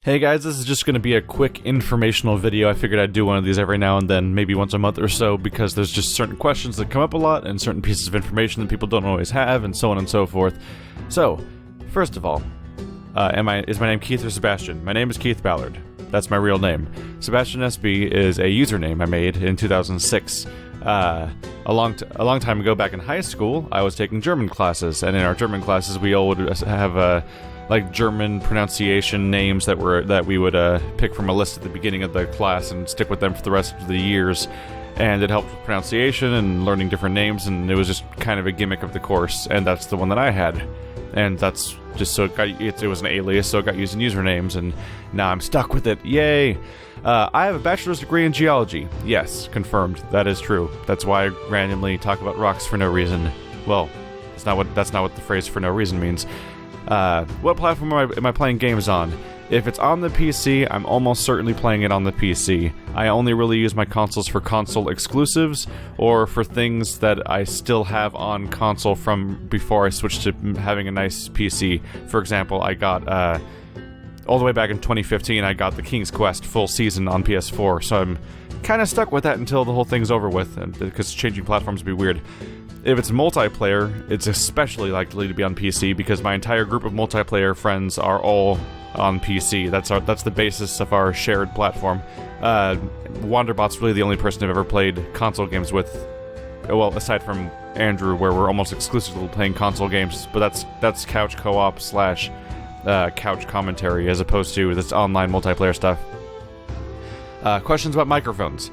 Hey guys, this is just going to be a quick informational video. I figured I'd do one of these every now and then, maybe once a month or so, because there's just certain questions that come up a lot, and certain pieces of information that people don't always have, and so on and so forth. So, first of all, is my name Keith or Sebastian? My name is Keith Ballard. That's my real name. Sebastian SB is a username I made in 2006. A long time ago, back in high school, I was taking German classes, and in our German classes we all would have like German pronunciation names that we would pick from a list at the beginning of the class and stick with them for the rest of the years. And it helped with pronunciation and learning different names, and it was just kind of a gimmick of the course, and that's the one that I had. And that's just so it was an alias, so it got used in usernames, and now I'm stuck with it. Yay! I have a bachelor's degree in geology. Yes, confirmed. That is true. That's why I randomly talk about rocks for no reason. Well, that's not what the phrase "for no reason" means. What platform am I playing games on? If it's on the PC, I'm almost certainly playing it on the PC. I only really use my consoles for console exclusives, or for things that I still have on console from before I switched to having a nice PC. For example, I got, all the way back in 2015, I got the King's Quest full season on PS4, so I'm kind of stuck with that until the whole thing's over with, because changing platforms would be weird. If it's multiplayer, it's especially likely to be on PC, because my entire group of multiplayer friends are all on PC. That's the basis of our shared platform. Wanderbot's really the only person I've ever played console games with, well, aside from Andrew, where we're almost exclusively playing console games, but that's couch co-op / couch commentary, as opposed to this online multiplayer stuff. Questions about microphones.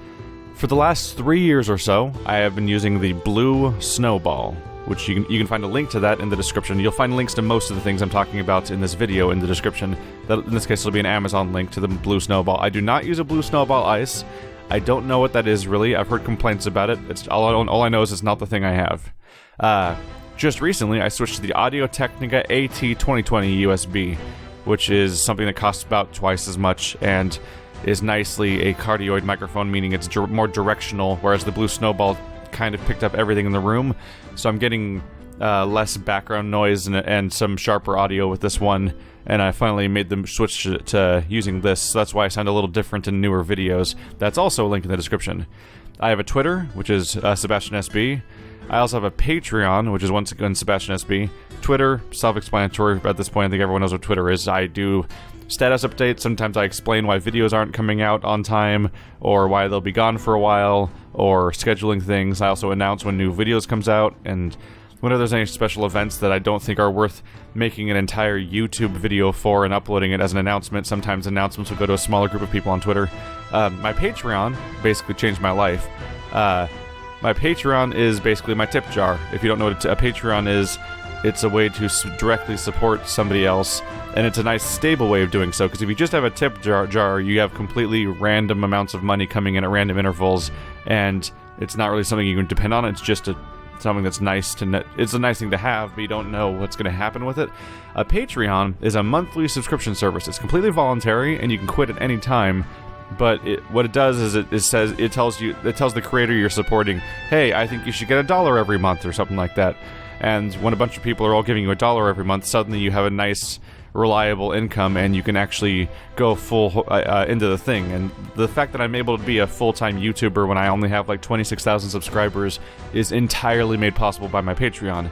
For the last 3 years or so, I have been using the Blue Snowball, which you can find a link to that in the description. You'll find links to most of the things I'm talking about in this video in the description. That, in this case, it'll be an Amazon link to the Blue Snowball. I do not use a Blue Snowball Ice. I don't know what that is, really. I've heard complaints about it. All I know is it's not the thing I have. Just recently, I switched to the Audio-Technica AT2020 USB, which is something that costs about twice as much, and is nicely a cardioid microphone, meaning it's more directional, whereas the Blue Snowball kind of picked up everything in the room. So I'm getting less background noise and some sharper audio with this one, and I finally made the switch to using this, so that's why I sound a little different in newer videos. That's also a link in the description. I have a Twitter, which is Sebastian SB. I also have a Patreon, which is once again Sebastian SB. Twitter, self-explanatory at this point. I think everyone knows what Twitter is. I do status updates. Sometimes I explain why videos aren't coming out on time, or why they'll be gone for a while, or scheduling things. I also announce when new videos comes out, and whenever there's any special events that I don't think are worth making an entire YouTube video for and uploading it as an announcement. Sometimes announcements will go to a smaller group of people on Twitter. My Patreon basically changed my life. My Patreon is basically my tip jar. If you don't know what a Patreon is, it's a way to directly support somebody else, and it's a nice stable way of doing so, because if you just have a tip jar, you have completely random amounts of money coming in at random intervals, and it's not really something you can depend on. It's just something that's nice it's a nice thing to have, but you don't know what's going to happen with it. A Patreon is a monthly subscription service. It's completely voluntary, and you can quit at any time. But what it does is it tells the creator you're supporting, hey, I think you should get $1 every month or something like that. And when a bunch of people are all giving you $1 every month, suddenly you have a nice, reliable income, and you can actually go full into the thing. And the fact that I'm able to be a full-time YouTuber when I only have like 26,000 subscribers is entirely made possible by my Patreon.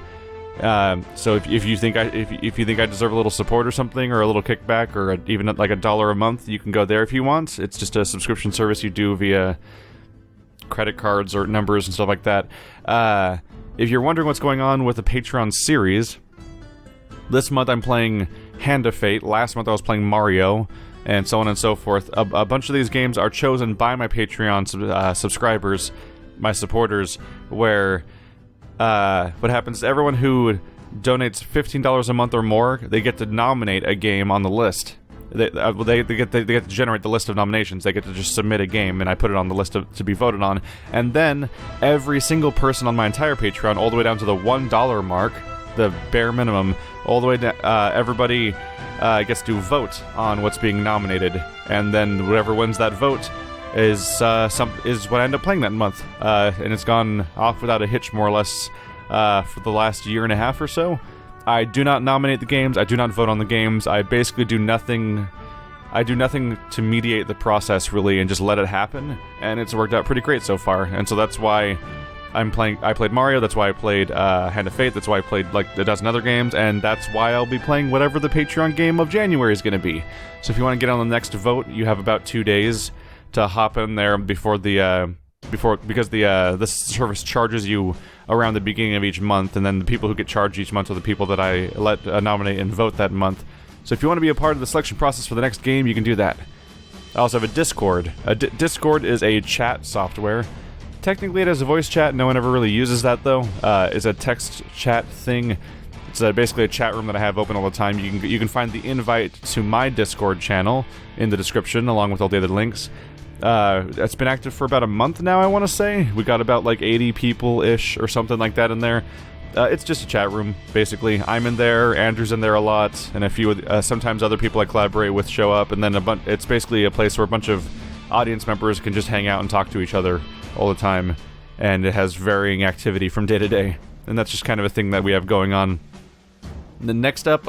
So if you think I deserve a little support or something, or a little kickback, or even like $1 a month, you can go there if you want. It's just a subscription service you do via credit cards or numbers and stuff like that. If you're wondering what's going on with the Patreon series, this month I'm playing Hand of Fate. Last month I was playing Mario, and so on and so forth. A bunch of these games are chosen by my Patreon subscribers, my supporters, where what happens is everyone who donates $15 a month or more, they get to nominate a game on the list. They get to generate the list of nominations. They get to just submit a game, and I put it on the list to be voted on. And then every single person on my entire Patreon, all the way down to the $1 mark, the bare minimum, all the way down, everybody gets to vote on what's being nominated, and then whatever wins that vote is what I end up playing that month. And it's gone off without a hitch, more or less, for the last year and a half or so. I do not nominate the games, I do not vote on the games, I basically do nothing I do nothing to mediate the process, really, and just let it happen, and it's worked out pretty great so far, and so that's why I played Mario, that's why I played Hand of Fate, that's why I played like a dozen other games, and that's why I'll be playing whatever the Patreon game of January is going to be. So if you want to get on the next vote, you have about 2 days to hop in there because this service charges you around the beginning of each month, and then the people who get charged each month are the people that I let nominate and vote that month. So if you want to be a part of the selection process for the next game, you can do that. I also have a Discord. Discord is a chat software. Technically it has a voice chat, no one ever really uses that though. It's a text chat thing. It's basically a chat room that I have open all the time. You can find the invite to my Discord channel in the description, along with all the other links. It's been active for about a month now, I want to say. We got about like 80 people-ish or something like that in there. It's just a chat room, basically. I'm in there, Andrew's in there a lot, and a few sometimes other people I collaborate with show up, and then it's basically a place where a bunch of audience members can just hang out and talk to each other all the time, and it has varying activity from day to day, and that's just kind of a thing that we have going on. The next up,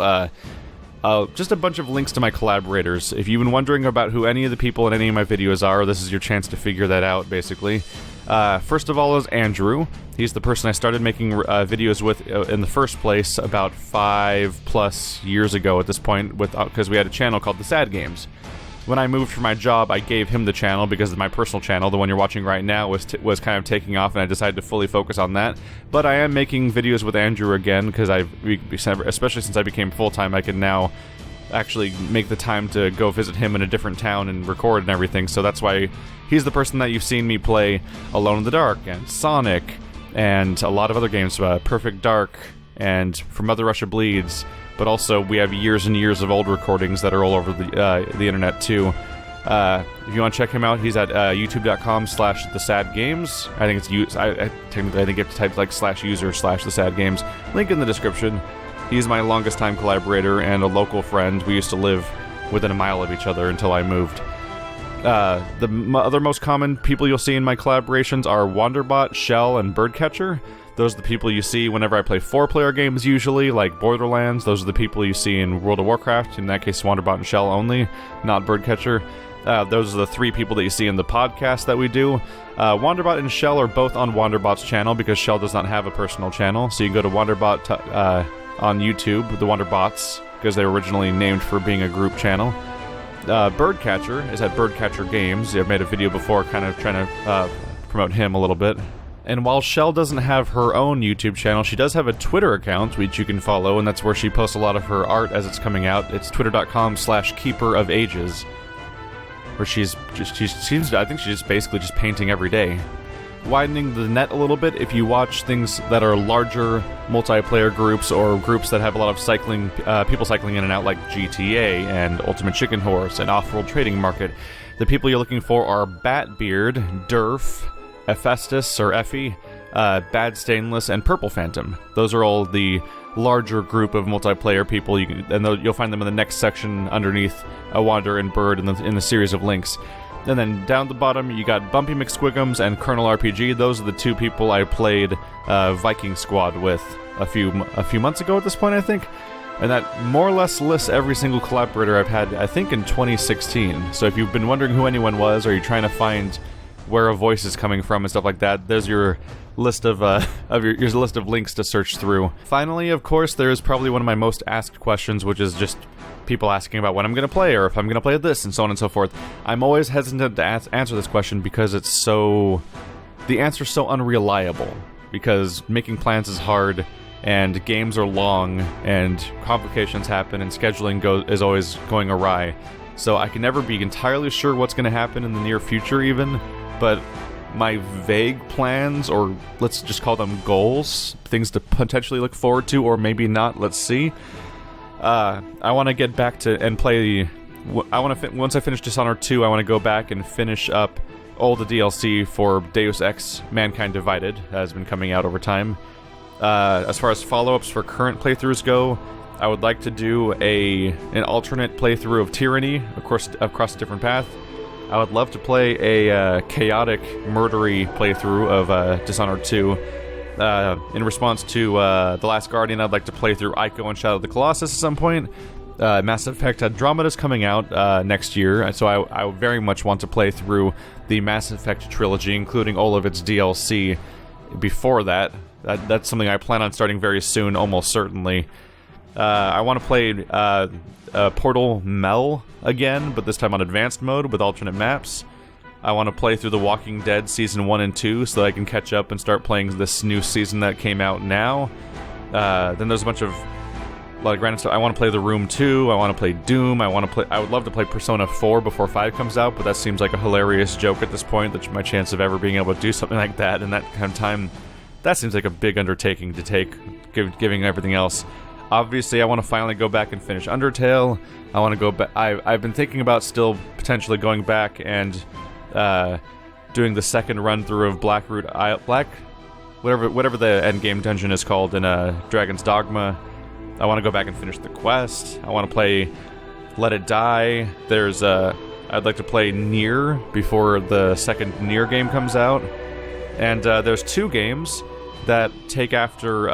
just a bunch of links to my collaborators. If you've been wondering about who any of the people in any of my videos are, this is your chance to figure that out, basically. First of all is Andrew. He's the person I started making videos with in the first place about 5+ years ago at this point, because we had a channel called The Sad Games. When I moved from my job, I gave him the channel because my personal channel, the one you're watching right now, was kind of taking off, and I decided to fully focus on that. But I am making videos with Andrew again because especially since I became full-time, I can now actually make the time to go visit him in a different town and record and everything. So that's why he's the person that you've seen me play Alone in the Dark and Sonic and a lot of other games, Perfect Dark and For Mother Russia Bleeds. But also, we have years and years of old recordings that are all over the internet, too. If you want to check him out, he's at youtube.com/thesadgames. I think it's technically, I think you have to type like /user/thesadgames. Link in the description. He's my longest time collaborator and a local friend. We used to live within a mile of each other until I moved. The other most common people you'll see in my collaborations are Wanderbot, Shell, and Birdcatcher. Those are the people you see whenever I play 4-player games, usually, like Borderlands. Those are the people you see in World of Warcraft, in that case Wanderbot and Shell only, not Birdcatcher. Those are the 3 people that you see in the podcast that we do. Wanderbot and Shell are both on Wanderbot's channel, because Shell does not have a personal channel, so you can go to Wanderbot on YouTube, the Wanderbots, because they were originally named for being a group channel. Birdcatcher is at Birdcatcher Games. I've made a video before kind of trying to promote him a little bit. And while Shell doesn't have her own YouTube channel, she does have a Twitter account, which you can follow, and that's where she posts a lot of her art as it's coming out. It's twitter.com/keeperofages, where I think she's just basically just painting every day. Widening the net a little bit, if you watch things that are larger multiplayer groups or groups that have a lot of people cycling in and out, like GTA and Ultimate Chicken Horse and Off-World Trading Market, the people you're looking for are Batbeard, Durf, Hephaestus or Effie, Bad Stainless, and Purple Phantom. Those are all the larger group of multiplayer people, you'll find them in the next section underneath Wander and Bird in the series of links. And then down the bottom, you got Bumpy McSquigums and Colonel RPG. Those are the 2 people I played Viking Squad with a few months ago at this point, I think. And that more or less lists every single collaborator I've had, I think, in 2016. So if you've been wondering who anyone was, or you're trying to find where a voice is coming from and stuff like that, there's your list of your list of links to search through. Finally, of course, there is probably one of my most asked questions, which is just people asking about when I'm going to play, or if I'm going to play this, and so on and so forth. I'm always hesitant to answer this question because the answer's so unreliable, because making plans is hard, and games are long, and complications happen, and scheduling is always going awry. So I can never be entirely sure what's going to happen in the near future even, but my vague plans, or let's just call them goals, things to potentially look forward to, or maybe not, let's see. I want to get back to and play. Once I finish Dishonored 2, I want to go back and finish up all the DLC for Deus Ex: Mankind Divided that has been coming out over time. As far as follow-ups for current playthroughs go, I would like to do an alternate playthrough of Tyranny, across a different path. I would love to play a chaotic, murdery playthrough of Dishonored 2. In response to The Last Guardian, I'd like to play through Ico and Shadow of the Colossus at some point. Mass Effect Andromeda's coming out next year, so I very much want to play through the Mass Effect trilogy, including all of its DLC before that. That's something I plan on starting very soon, almost certainly. I want to play Portal Mel again, but this time on advanced mode with alternate maps. I want to play through The Walking Dead Season 1 and 2 so that I can catch up and start playing this new season that came out now. Then there's a bunch of random stuff. I want to play The Room 2, I want to play Doom, I would love to play Persona 4 before 5 comes out, but that seems like a hilarious joke at this point, that my chance of ever being able to do something like that in that kind of time, that seems like a big undertaking to take, giving everything else. Obviously, I want to finally go back and finish Undertale. I want to go back. I've been thinking about still potentially going back and doing the second run through of whatever the end game dungeon is called in Dragon's Dogma. I want to go back and finish the quest. I want to play Let It Die. I'd like to play Nier before the second Nier game comes out. And there's 2 games that take after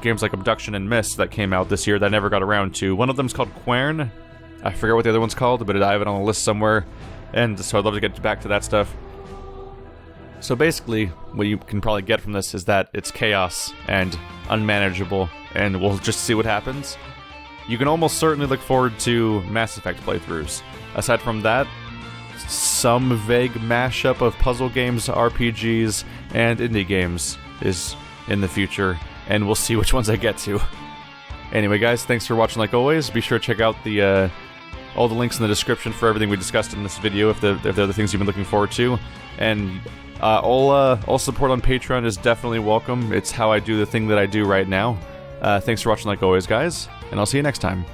games like Abduction and Myst that came out this year that I never got around to. One of them's called Quern. I forget what the other one's called, but I have it on a list somewhere. And so I'd love to get back to that stuff. So basically, what you can probably get from this is that it's chaos and unmanageable, and we'll just see what happens. You can almost certainly look forward to Mass Effect playthroughs. Aside from that, some vague mashup of puzzle games, RPGs, and indie games is in the future, and we'll see which ones I get to. Anyway, guys, thanks for watching like always. Be sure to check out all the links in the description for everything we discussed in this video if they're the things you've been looking forward to. And all support on Patreon is definitely welcome. It's how I do the thing that I do right now. Thanks for watching like always, guys, and I'll see you next time.